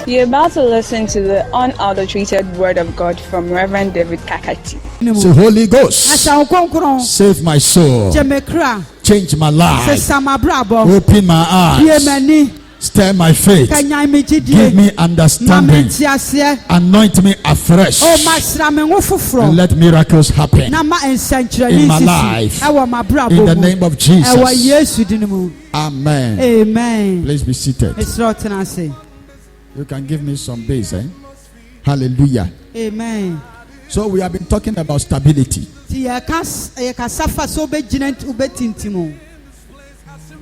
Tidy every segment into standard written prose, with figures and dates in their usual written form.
You're about to listen to the unadulterated word of God from Reverend David Kakati. Say, Holy Ghost, save my soul, change my life, open my eyes, stir my faith, give me understanding, anoint me afresh, and let miracles happen in my life. In the name of Jesus. Amen. Amen. Please be seated. You can give me some bass, eh? Hallelujah. Amen. So we have been talking about stability.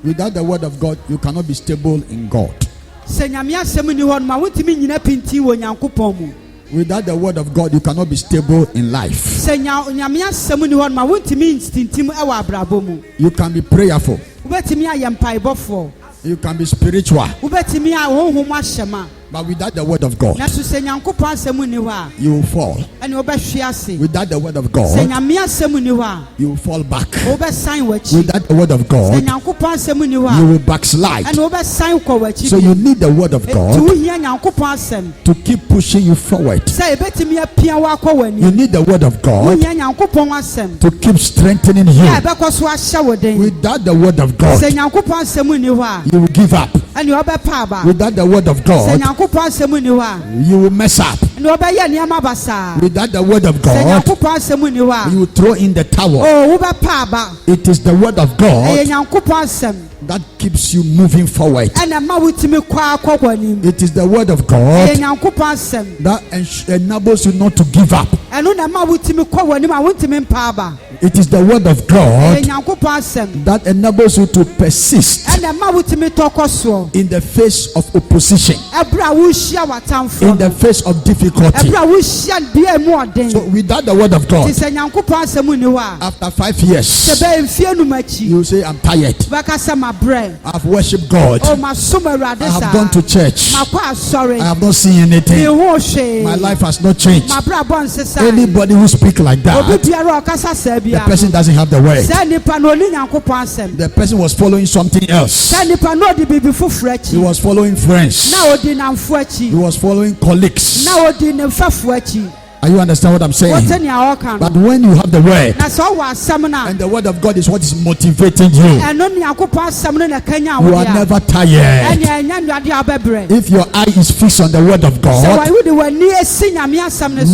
Without the word of God, you cannot be stable in God. Without the word of God, you cannot be stable in life. You can be prayerful. You can be spiritual. But without the word of God, you will fall. Without the word of God, you will fall back. Without the word of God, you will backslide. So you need the word of God to keep pushing you forward. You need the word of God to keep strengthening you. Without the word of God, you will give up. Without the word of God, you will mess up. Without the word of God, you will throw in the towel. It is the word of God that keeps you moving forward. It is the word of God that enables you not to give up. It is the word of God that enables you to persist in the face of opposition, in the face of difficulty. So without the word of God, after 5 years, you say, I'm tired. I've worshipped God. I have gone to church. I have not seen anything. My life has not changed. Anybody who speaks like that, the person doesn't have the word. The person was following something else. He was following friends. He was following colleagues. Are you understand what I'm saying? But when you have the word, and the word of God is what is motivating you, you are never tired. If your eye is fixed on the word of God,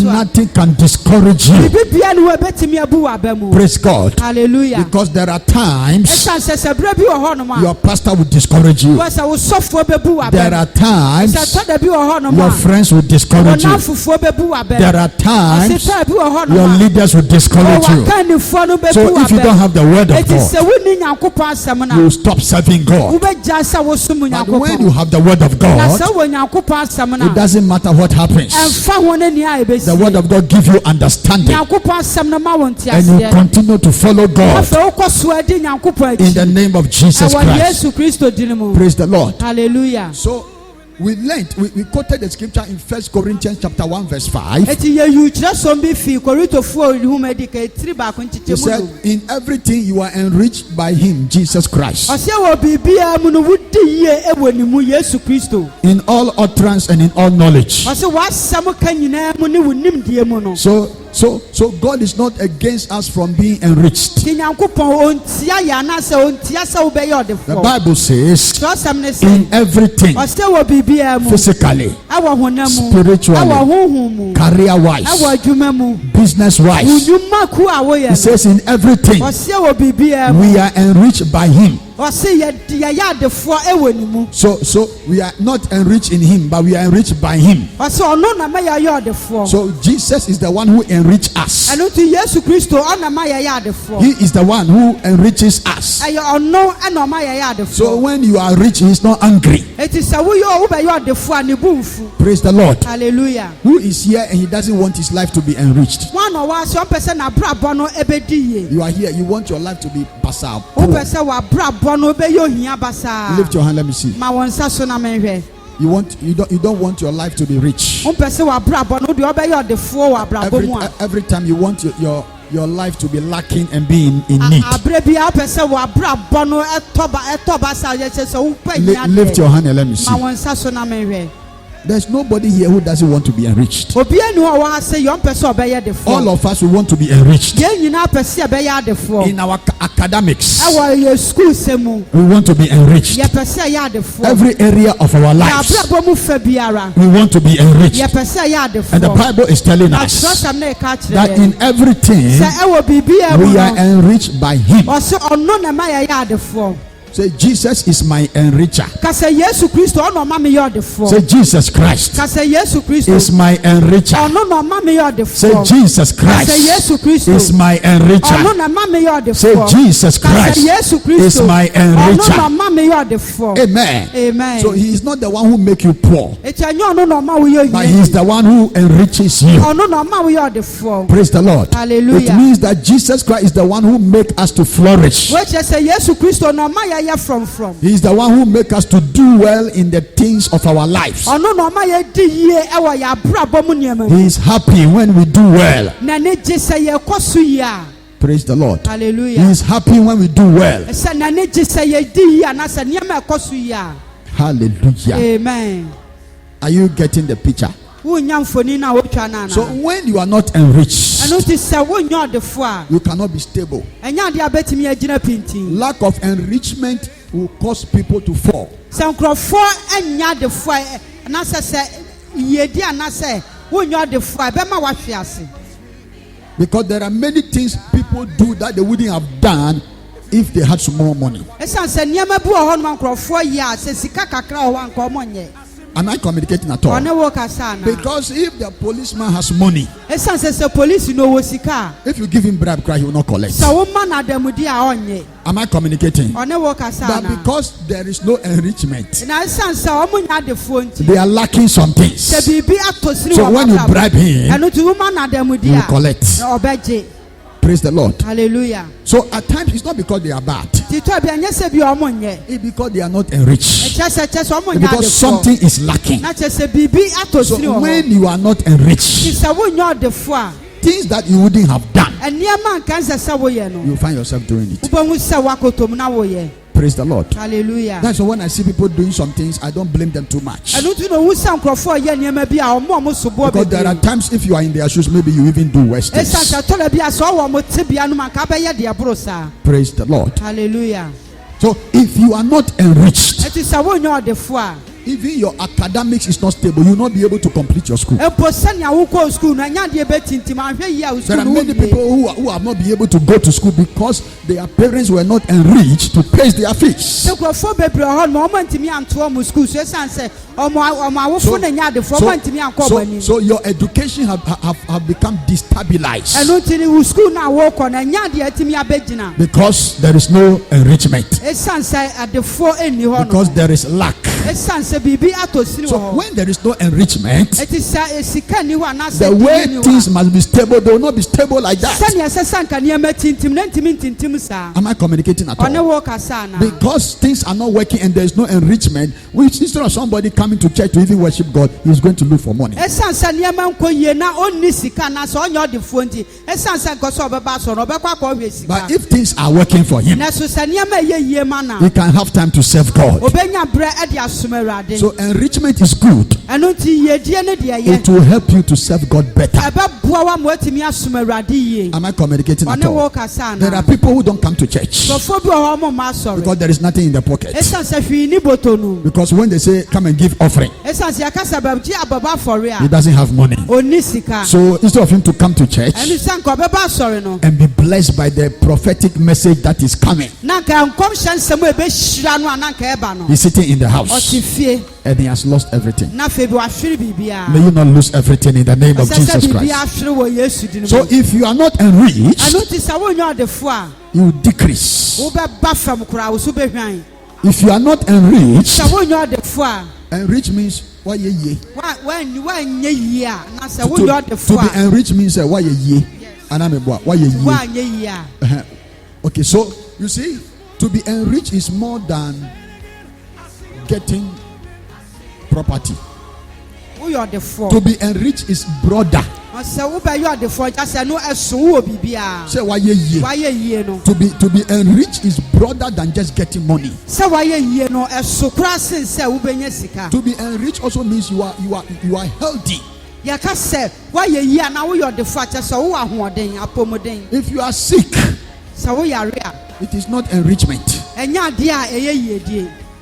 nothing can discourage you. Praise God. Hallelujah. Because there are times your pastor will discourage you. There are times your friends will discourage you. There are times your leaders will discourage you. So if you don't have the word of God, you will stop serving God. But when you have the word of God, it doesn't matter what happens. The word of God gives you understanding, and you continue to follow God in the name of Jesus Christ. Praise the Lord. Hallelujah. So we learned, we quoted the scripture in 1 Corinthians chapter 1 verse 5. He said, in everything you are enriched by him, Jesus Christ. In all utterance and in all knowledge. So God is not against us from being enriched. The Bible says, in everything, physically, spiritually, career-wise, business-wise. It says in everything, we are enriched by him. So we are not enriched in him, but we are enriched by him. So Jesus is the one who enriches us. He is the one who enriches us. So when you are rich, he is not angry. Praise the Lord. Hallelujah. Who is here and he doesn't want his life to be enriched? You are here, you want your life to be basal. Lift your hand, let me see. You don't want your life to be rich. Every time you want your life to be lacking and being in need. Lift your hand and let me see. There's nobody here who doesn't want to be enriched. All of us we want to be enriched. In our academics, we want to be enriched. Every area of our lives, we want to be enriched. And the Bible is telling us that in everything, we are enriched by Him. Say, Jesus is my enricher. Say, Jesus Christ is my enricher. Say, Jesus Christ is my enricher. Say, Jesus Christ is my enricher. Amen. Amen. So He is not the one who makes you poor, but He is the one who enriches you. Praise the Lord. Hallelujah. It means that Jesus Christ is the one who makes us to flourish. He is the one who makes us to do well in the things of our lives. He is happy when we do well. Praise the Lord. Hallelujah. He is happy when we do well. Hallelujah. Amen. Are you getting the picture? So when you are not enriched, you cannot be stable. Lack of enrichment will cause people to fall. Because there are many things people do that they wouldn't have done if they had some more money. Am I communicating at all? Because if the policeman has money, if you give him bribe, he will not collect. Am I communicating? But because there is no enrichment, they are lacking some things. So when you bribe him, you will collect. Praise the Lord. Hallelujah. So at times it's not because they are bad. It's because they are not enriched. Because something is lacking. So when you are not enriched, things that you wouldn't have done, you find yourself doing it. Praise the Lord. Hallelujah. That's why when I see people doing some things, I don't blame them too much. Because there are times if you are in their shoes, maybe you even do worse things. Praise the Lord. Hallelujah. So if you are not enriched, even your academics is not stable, you will not be able to complete your school. There are many people who have not been able to go to school because their parents were not enriched to pay their fees. So your education have become destabilized because there is no enrichment, because there is lack. So when there is no enrichment, the way things must be stable, they will not be stable like that. Am I communicating at all? Because things are not working and there is no enrichment, which instead of somebody coming to church to even worship God, he is going to look for money. But if things are working for him, he can have time to serve God. So enrichment is good. It will help you to serve God better. Am I communicating at all? There are people who don't come to church because there is nothing in their pocket. Because when they say come and give offering, he doesn't have money. So instead of him to come to church and be blessed by the prophetic message that is coming, he's sitting in the house and he has lost everything. May you not lose everything in the name of Jesus Christ. So if you are not enriched, you decrease. If you are not enriched, enriched means what ye. To be enriched means what ye. Okay, so you see, to be enriched is more than getting property. To be enriched is broader. Say why ye? To be enriched is broader than just getting money. To be enriched also means you are healthy. If you are sick, it is not enrichment.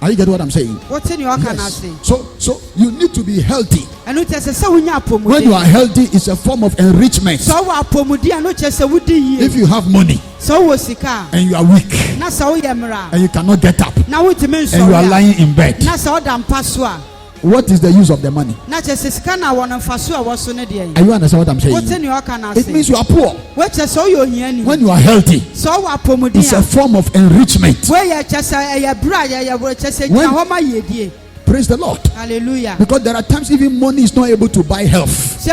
Are you getting what I'm saying? Yes. So you need to be healthy. When you are healthy, it's a form of enrichment. If you have money and you are weak and you cannot get up and you are lying in bed, what is the use of the money? Are you understand what I'm saying? It means you are poor. When you are healthy, it's a form of enrichment. Praise the Lord. Hallelujah. Because there are times even money is not able to buy health.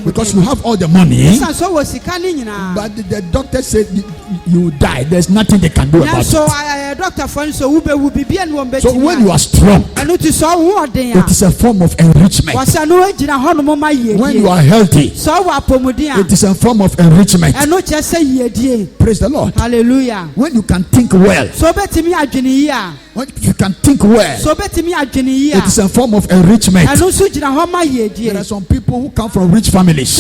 Because you have all the money, but the doctor said you die. There's nothing they can do about it. So when you are strong, it is a form of enrichment. When you are healthy, it is a form of enrichment. Praise the Lord. Hallelujah. When you can think well, when you can think well, it is a form of enrichment. There are some people who come from rich families,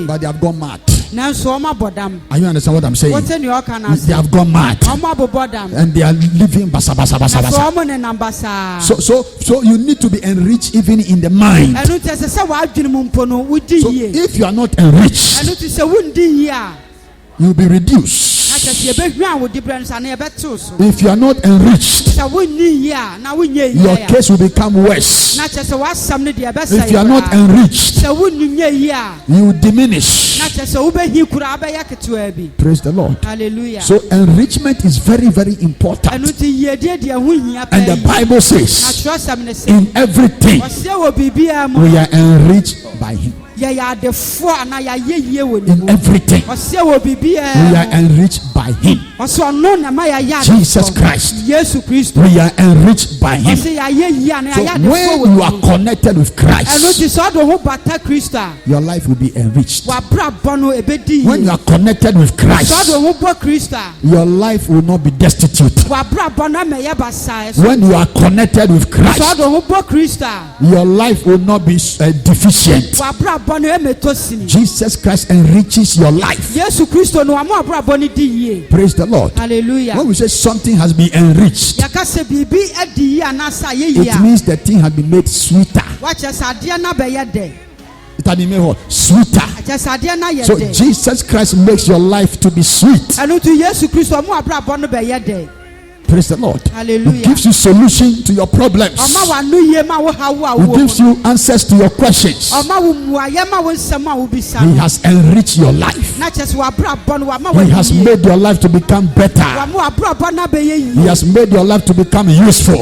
but they have gone mad. Are you understand what I'm saying? They have gone mad and they are living basa basa basa basa. So you need to be enriched even in the mind. So if you are not enriched, you will be reduced. If you are not enriched, your case will become worse. If you are not enriched, you will diminish. Praise the Lord. Hallelujah. So enrichment is very, very important. And the Bible says, in everything we are enriched by Him. In everything we are enriched by Him. Jesus Christ, we are enriched by Him. So when you are connected with Christ, your life will be enriched. When you are connected with Christ, your life will not be destitute. When you are connected with Christ, your life will not be deficient. Jesus Christ enriches your life. Praise the Lord. Hallelujah. When we say something has been enriched, it means the thing has been made sweeter. It has been made what? Sweeter. So Jesus Christ makes your life to be sweet. Praise the Lord. Hallelujah. He gives you solution to your problems. He gives you answers to your questions. He has enriched your life. He has made your life to become better. He has made your life to become useful.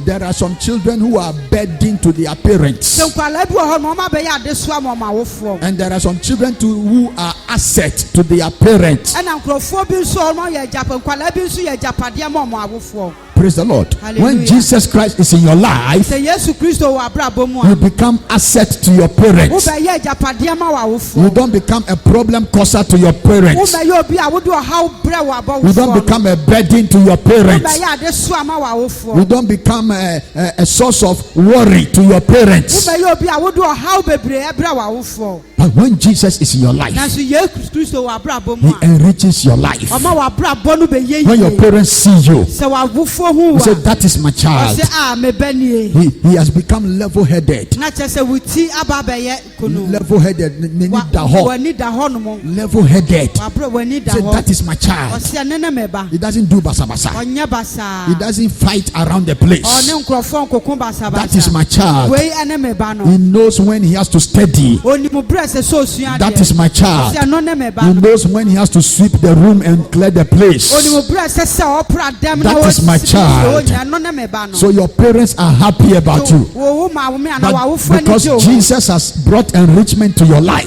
There are some children who are burdened to their parents. And there are some children too who are assets to their parents. Praise the Lord. Hallelujah. When Jesus Christ is in your life, you become asset to your parents. You don't become a problem causer to your parents. You don't become a burden to your parents. You don't become a source of worry to your parents. But when Jesus is in your life, He enriches your life. When your parents see you, he said, that is my child. He has become level-headed. Level-headed. Level-headed. He said, that is my child. He doesn't do basa basa. He doesn't fight around the place. That is my child. He knows when he has to steady. That is my child. He knows when he has to sweep the room and clear the place. That is my child. child. So your parents are happy about you. But because Jesus has brought enrichment to your life.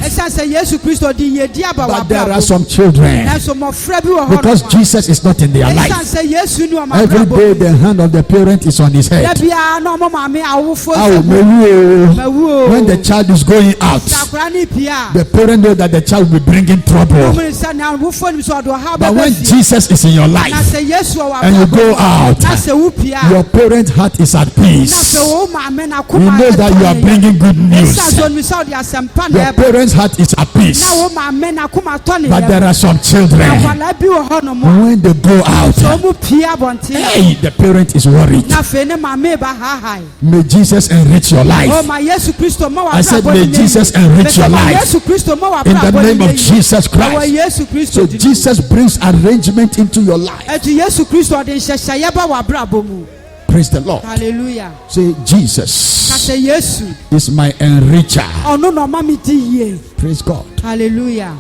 But there are some children, because Jesus is not in their life, every day the hand of the parent is on his head. When the child is going out, the parent knows that the child will be bringing trouble. But when Jesus is in your life and you go out, your parent's heart is at peace. You know that you are bringing good news. Your parent's heart is at peace. But there are some children, when they go out, hey, the parent is worried. May Jesus enrich your life. I said, may Jesus enrich your life in the name of Jesus Christ. So Jesus brings arrangement into your life. Praise the Lord. Hallelujah. Say, Jesus is my enricher. Praise God. Hallelujah.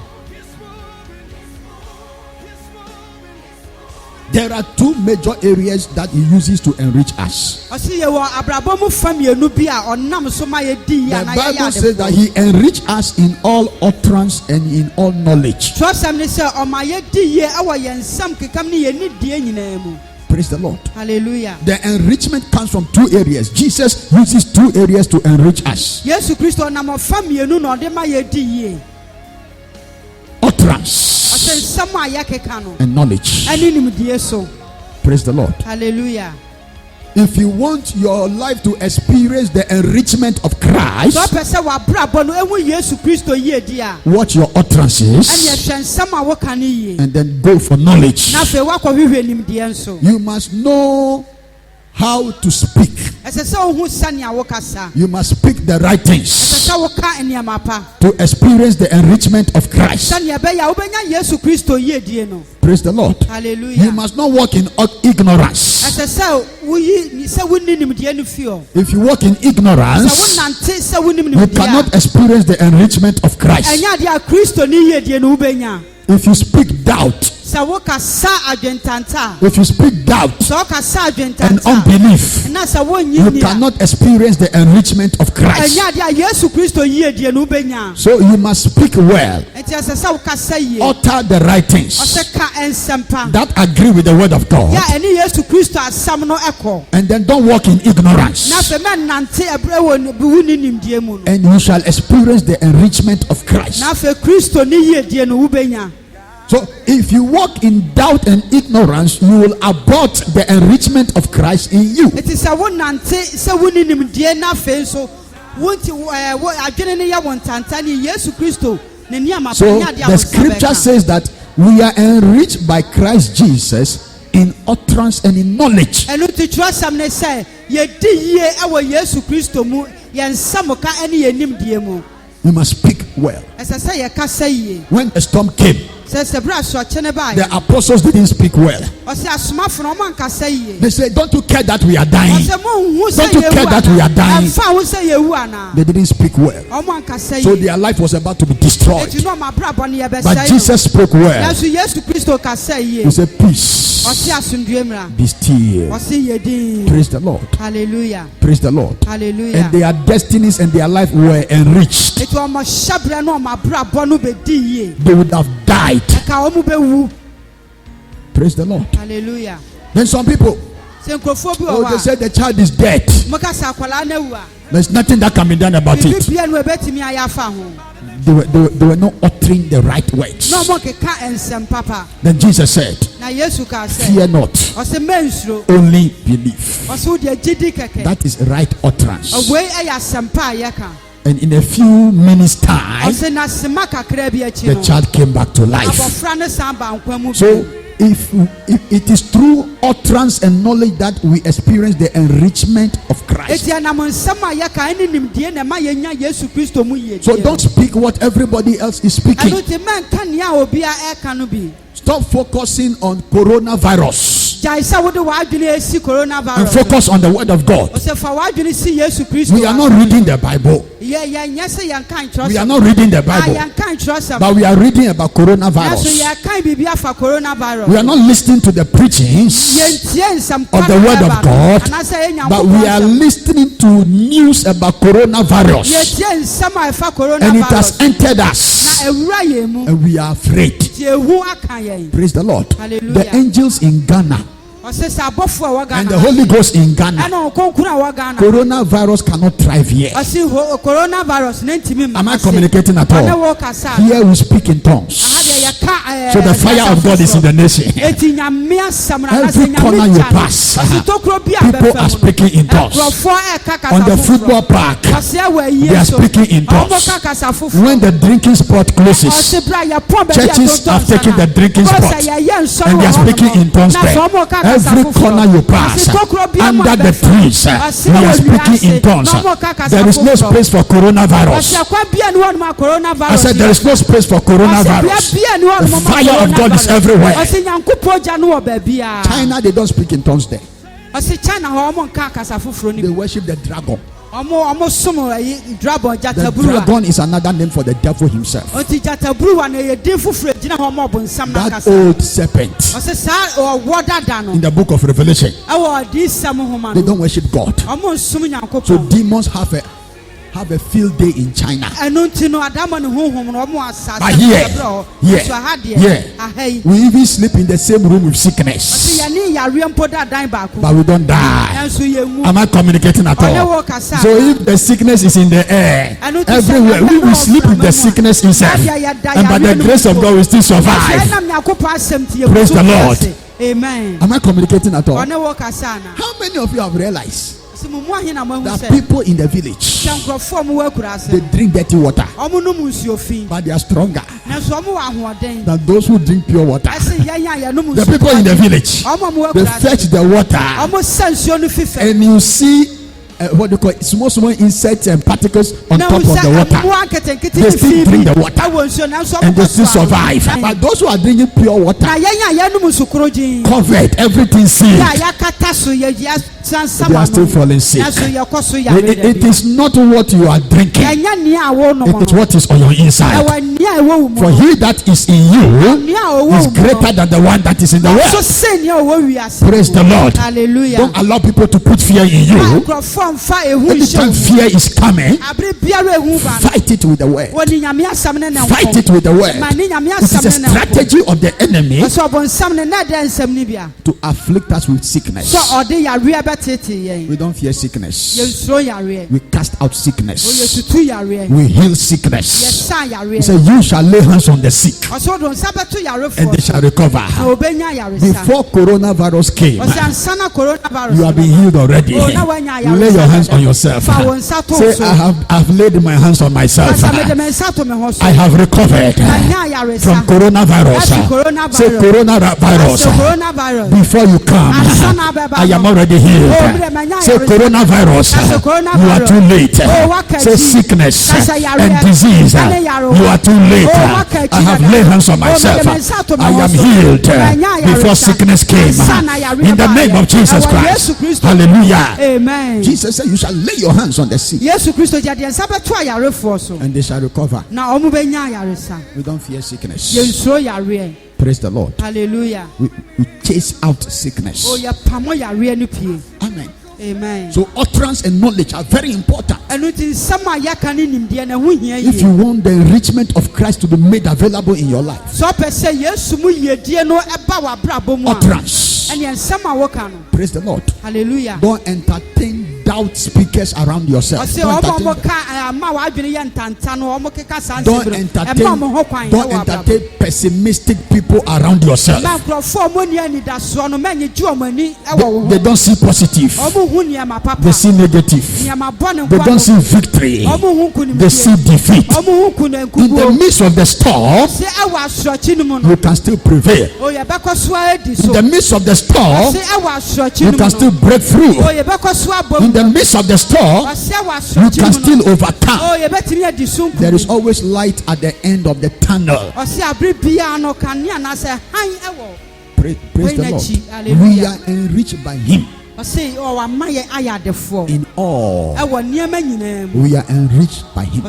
There are two major areas that he uses to enrich us. The Bible says that he enriched us in all utterance and in all knowledge. Praise the Lord. Hallelujah. The enrichment comes from two areas. Jesus uses two areas to enrich us. Utterance and knowledge. Praise the Lord. Hallelujah. If you want your life to experience the enrichment of Christ, watch your utterances and then go for knowledge. You must know how to speak. You must speak the right things to experience the enrichment of Christ. Praise the Lord. Hallelujah. You must not walk in ignorance. If you walk in ignorance, you cannot experience the enrichment of Christ. If you speak doubt, if you speak doubt and unbelief, you cannot experience the enrichment of Christ. So you must speak well, utter the right things that agree with the word of God, and then don't walk in ignorance, and you shall experience the enrichment of Christ. So if you walk in doubt and ignorance, you will abort the enrichment of Christ in you. So the scripture says that we are enriched by Christ Jesus in utterance and in knowledge. You must speak well. When a storm came, the apostles didn't speak well. They said, don't you care that we are dying? Don't you care that we are dying? They didn't speak well. So their life was about to be destroyed. But Jesus spoke well. He said, peace, be still. Praise the Lord. Hallelujah. Praise the Lord. Hallelujah. And their destinies and their life were enriched. They would have died. Praise the Lord. Hallelujah. Then some people, they said the child is dead. There's nothing that can be done about it. They were not uttering the right words. Then Jesus said, fear not, only believe. That is right utterance. And in a few minutes time, the child came back to life. So if it is through utterance and knowledge that we experience the enrichment of Christ. So don't speak what everybody else is speaking. Stop focusing on coronavirus. and focus on the word of God. We are not reading the Bible. We are not reading the Bible, but we are reading about coronavirus. We are not listening to the preachings of the word of God, but we are listening to news about coronavirus, and it has entered us, and we are afraid. Praise the Lord. The angels in Ghana and the Holy Ghost in Ghana, coronavirus cannot thrive here. Am I communicating at all? Here we speak in tongues. So the fire of God is in the nation. Every corner you pass, people are speaking in tongues. On the football park, they are speaking in tongues. When the drinking spot closes, churches have taken the drinking spot and they are speaking in tongues there. Every corner you pass, under the trees, we are speaking in tongues. There is no space for coronavirus. I said there is no space for coronavirus. The fire of God is everywhere. China, they don't speak in tongues there. They worship the dragon. The dragon is another name for the devil himself. That old serpent in the book of Revelation, they don't worship God. So demons have a field day in China. But here, we even sleep in the same room with sickness, but we don't die. Am I communicating at all? So if the sickness is in the air, everywhere, we will sleep with the sickness inside, and by the grace of God we still survive. Praise the Lord. Amen. Am I communicating at all? How many of you have realized that people in the village, they drink dirty water, but they are stronger than those who drink pure water? The people in the village, they fetch the water, and you see what they call it, small insects and particles on top of the water. They still drink the water and they still survive. But those who are drinking pure water, covered, everything sealed, they are still falling sick. It is not what you are drinking, it is what is on your inside. For he that is in you is greater than the one that is in the world. Praise the Lord. Don't allow people to put fear in you. Anytime fear is coming, fight it with the word. Fight it with the word. It is a strategy of the enemy to afflict us with sickness. We don't fear sickness. We cast out sickness. We heal sickness. He said, you shall lay hands on the sick and they shall recover. Before coronavirus came, you have been healed already. Lay your hands on yourself. Say, I've laid my hands on myself. I have recovered from coronavirus. Say, coronavirus, before you come, I am already healed. Say, coronavirus, you are too late. Say, sickness and disease, you are too late. I have laid hands on myself. I am healed before sickness came. In the name of Jesus Christ. Hallelujah. Amen. Jesus said, you shall lay your hands on the sick and they shall recover. We don't fear sickness. Praise the Lord. Hallelujah. We chase out sickness. Amen. Amen. So utterance and knowledge are very important. If you want the enrichment of Christ to be made available in your life, utterance. Praise the Lord. Hallelujah. Don't entertain doubt speakers around yourself. Don't entertain pessimistic people around yourself. They don't see positive. They see negative. They don't see victory. They see defeat. In the midst of the storm, you can still prevail. In the midst of the storm, you can still break through. In the midst of the storm, you can still overcome. There is always light at the end of the tunnel. Praise the Lord. Hallelujah. We are enriched by Him. In all, we are enriched by Him.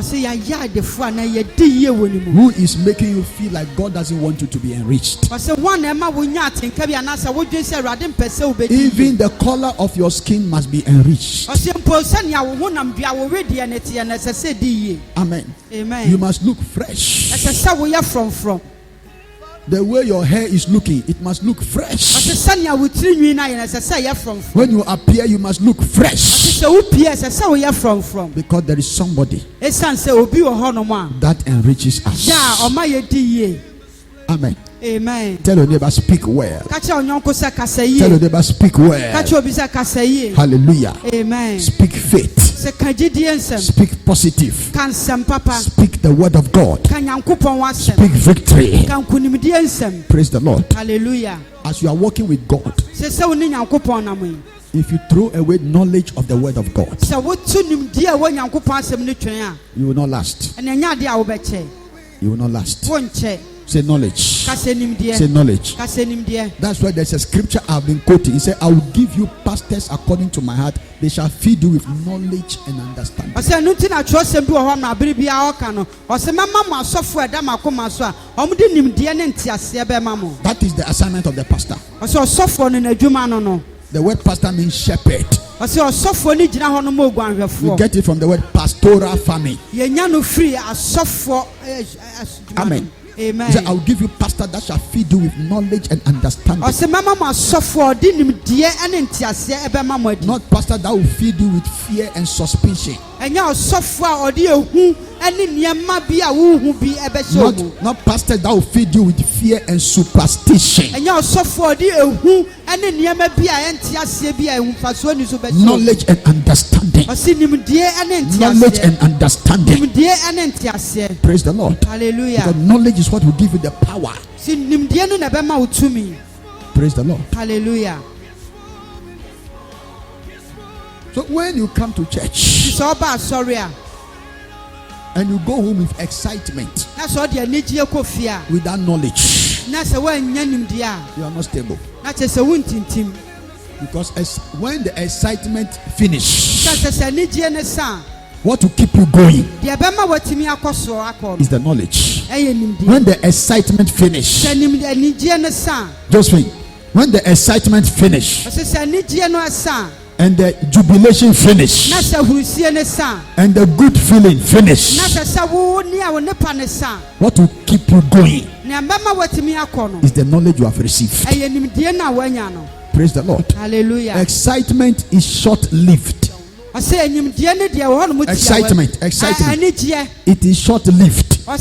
Who is making you feel like God doesn't want you to be enriched? Even the color of your skin must be enriched. Amen. Amen. You must look fresh. The way your hair is looking, it must look fresh. When you appear, you must look fresh. Because there is somebody that enriches us. Amen. Amen. Tell your neighbor, speak well. Tell your neighbor, speak well. Hallelujah. Amen. Speak faith. Speak positive. Speak the word of God. Speak victory. Praise the Lord. Hallelujah. As you are walking with God, if you throw away knowledge of the word of God, you will not last. You will not last. Say knowledge. Say knowledge. That's why there's a scripture I've been quoting. He said, I will give you pastors according to my heart. They shall feed you with knowledge and understanding. That is the assignment of the pastor. The word pastor means shepherd. You get it from the word pastoral family. Amen. Amen. He said, I will give you pastor that shall feed you with knowledge and understanding. Not pastor that will feed you with fear and suspicion. Not pastor that will feed you with fear and superstition. Knowledge and understanding. Knowledge and understanding. Praise the Lord. Hallelujah. Because knowledge is what will give you the power. Praise the Lord. Hallelujah. So when you come to church and you go home with excitement, without knowledge, you are not stable. Because when the excitement finishes, what will keep you going is the knowledge. When the excitement finishes, Josephine, when the excitement finishes and the jubilation finish and the good feeling finish, what will keep you going is the knowledge you have received. Praise the Lord. Hallelujah. Excitement is short-lived. Excitement. It is short-lived. But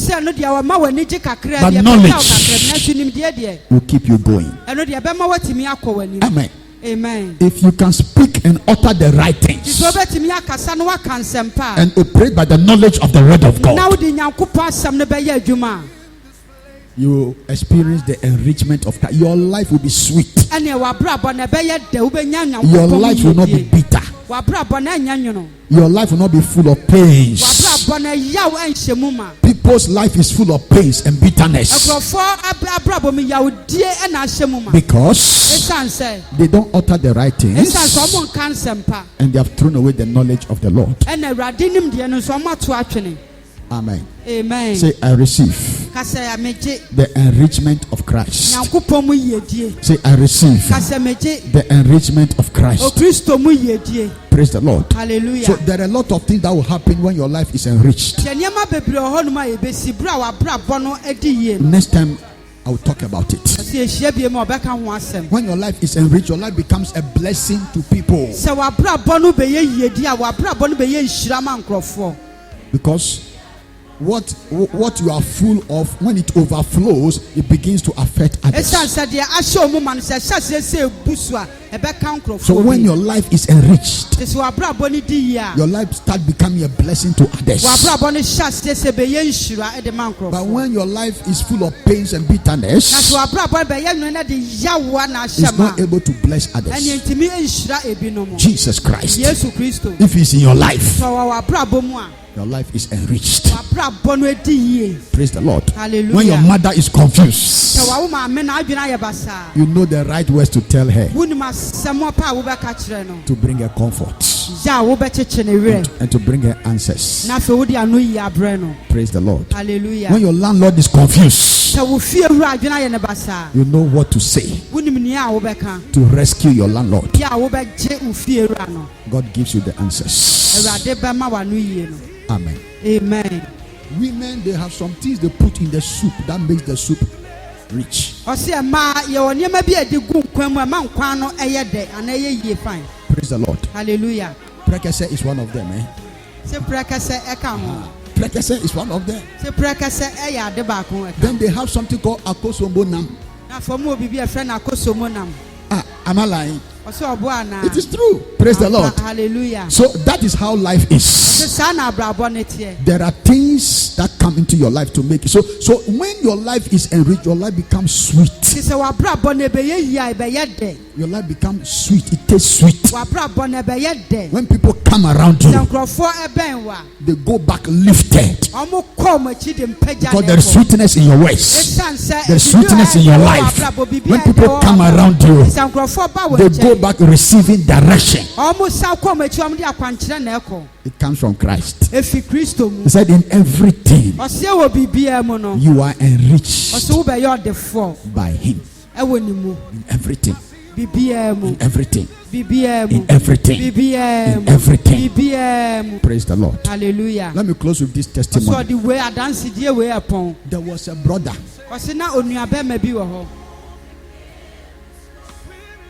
knowledge will keep you going. Amen. Amen. If you can speak and utter the right things and operate by the knowledge of the word of God, you will experience the enrichment of God. Your life will be sweet. Your life will not be bitter. Your life will not be full of pains. People's life is full of pains and bitterness because they don't utter the right things and they have thrown away the knowledge of the Lord. Amen. Amen. Say, I receive the enrichment of Christ. Say, I receive the enrichment of Christ. Praise the Lord. Hallelujah. So there are a lot of things that will happen when your life is enriched. Next time I will talk about it. When your life is enriched, your life becomes a blessing to people. Because what you are full of, when it overflows, it begins to affect others. So when your life is enriched, your life starts becoming a blessing to others. But when your life is full of pains and bitterness, it's not able to bless others. Jesus Christ, if He's in your life, your life is enriched. Praise the Lord. Hallelujah. When your mother is confused, you know the right words to tell her to bring her comfort and to bring her answers. Praise the Lord. Hallelujah. When your landlord is confused, you know what to say to rescue your landlord. God gives you the answers. Amen. Amen. Women, they have some things they put in the soup that makes the soup rich. Praise the Lord. Hallelujah. Prekese is one of them, eh? Prekese is one of them. Then they have something called akosombonam. Am I lying? It is true. Praise the Lord. Hallelujah. So that is how life is. There are things that come into your life to make it. So when your life is enriched, your life becomes sweet. Your life becomes sweet. It tastes sweet. When people come around you, they go back lifted. Because there is sweetness in your ways. There is sweetness in your life. When people come around you, they go back receiving direction. It comes from Christ. He said, in everything you are enriched by Him. In everything. In everything. In everything. In everything. Praise the Lord. Hallelujah. Let me close with this testimony. There was a brother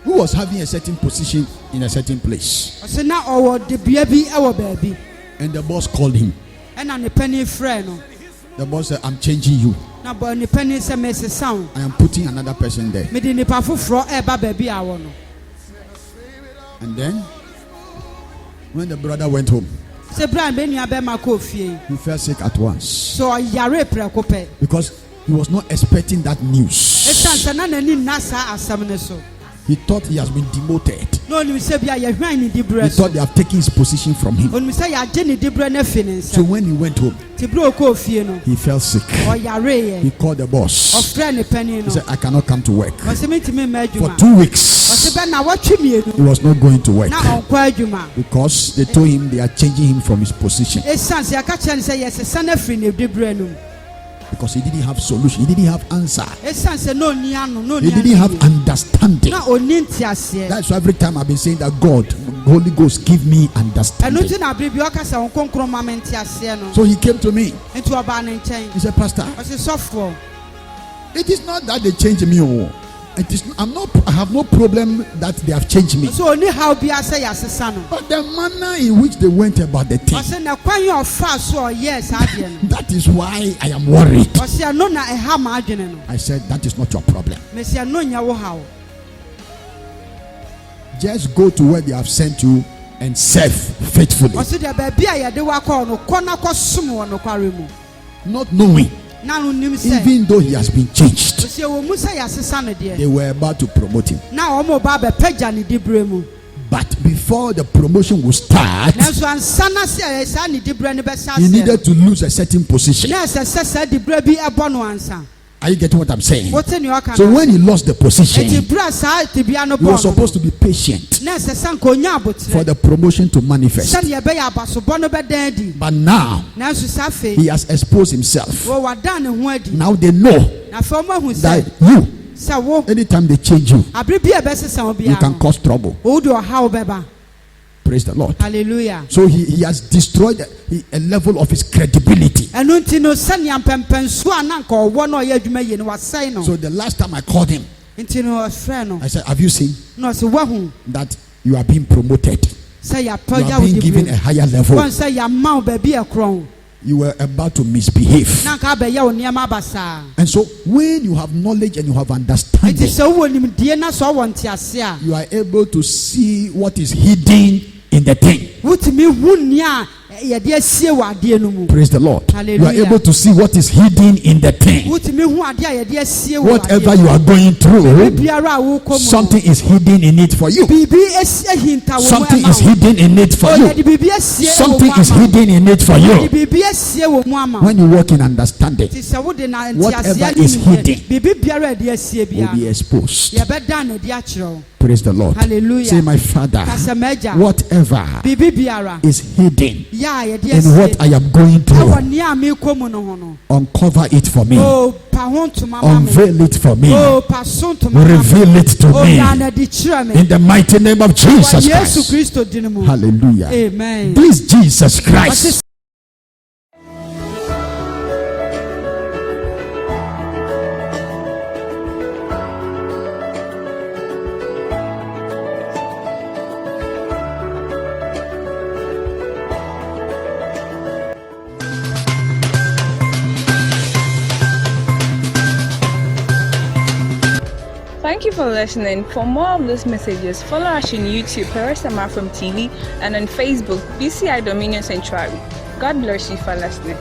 who was having a certain position in a certain place. And the boss called him. The boss said, I'm changing you. I am putting another person there. And then, when the brother went home, he fell sick at once. Because he was not expecting that news. He thought he has been demoted. He thought they have taken his position from him. So when he went home, he fell sick. He called the boss. He said, I cannot come to work. For 2 weeks, he was not going to work. Because they told him they are changing him from his position. Because he didn't have solution, he didn't have answer, he didn't have understanding. That's why every time I've been saying that God, Holy Ghost, give me understanding. So he came to me. He said, Pastor, it is not that they changed me. I have no problem that they have changed me. But the manner in which they went about the thing, that is why I am worried. I said, that is not your problem. Just go to where they have sent you and serve faithfully. Not knowing, even though he has been changed, they were about to promote him. But before the promotion would start, he needed to lose a certain position. Are you getting what I'm saying? So when he lost the position, he was supposed to be patient for the promotion to manifest. But now he has exposed himself. Now they know that you, anytime they change you, you can cause trouble. Praise the Lord. Hallelujah. So he has destroyed a level of his credibility. So the last time I called him, I said, have you seen that you are being promoted? You are being given a higher level. You were about to misbehave. And so when you have knowledge and you have understanding, you are able to see what is hidden in the thing. Praise the Lord. Hallelujah. You are able to see what is hidden in the thing. Whatever you are going through, something is hidden in it for you. Something is hidden in it for you. Something is hidden in it for you. When you walk in understanding, whatever is hidden will be exposed. Praise the Lord. Hallelujah. Say, my Father, whatever is hidden in what I am going through, uncover it for me. Unveil it for me. Reveal it to me. In the mighty name of Jesus Christ. Hallelujah. Amen. This Jesus Christ. Thank you for listening. For more of these messages, follow us on YouTube, Peresama from TV, and on Facebook, BCI Dominion Sanctuary. God bless you for listening.